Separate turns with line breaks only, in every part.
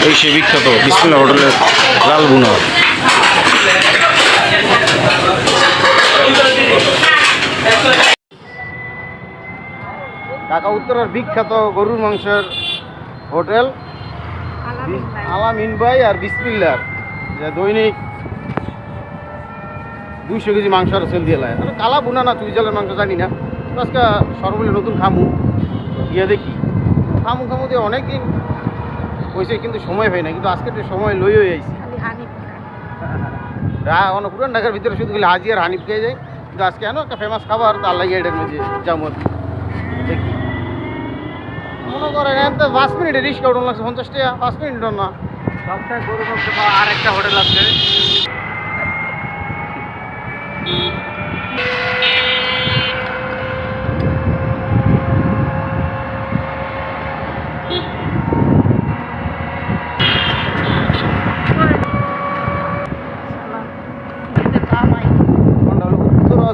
এই সে বিখ্যাত বিসমিল্লাহ হোটেলের লাল বুনা। ঢাকা উত্তরের বিখ্যাত গরুর মাংসের হোটেল আলামিন ভাই আর বিসমিল্লাহ, যে দৈনিক 200 কেজি মাংস আর সেল দিয়ে লায়। কালা বুনা না তুই জলের মাংস জানি না, আজকে সর্বলে নতুন খামু গিয়ে দেখি। খামু দিয়ে অনেকদিন হয়েছে কিন্তু সময় হয় না, কিন্তু আজকে তো সময় লই হয়ে আইছি। পুরান ঢাকার ভিতরে শুধু গেলে হাজি আর হানিফ খেয়ে যায়, কিন্তু আজকে কেন একটা ফেমাস খাবার তার লাগে এটার মধ্যে যাবো দেখি। মনে করেন তো 5 মিনিটে রিস্ক উঠন লাগছে 50 টাকা, 5 মিনিট না। সবটাই গরু মাংস আর একটা হোটেল আছে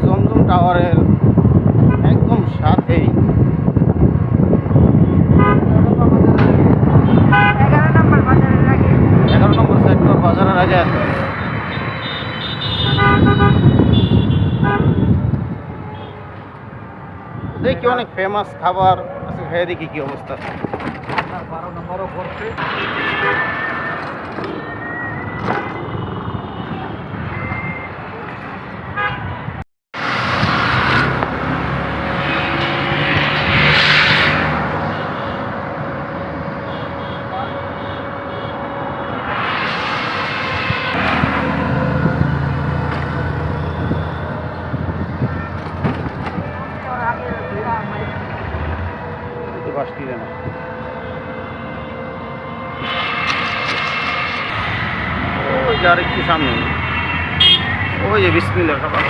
জমজম টাওয়ারের একদম সাথেই 11 নম্বর সেক্টর বাজারের আগে। দেখি অনেক ফেমাস খাবার আছে, খেয়ে দেখি কি অবস্থা। 12 নম্বরও পড়ছে। ওই যে আর একটু সামনে ওই যে বিসমিল্লাহ খাবার।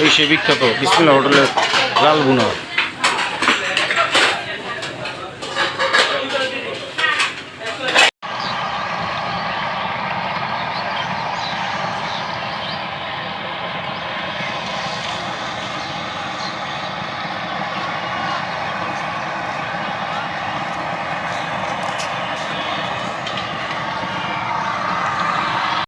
এই সে বিখ্যাত বিসমিল্লাহ হোটেলের লাল বুনা।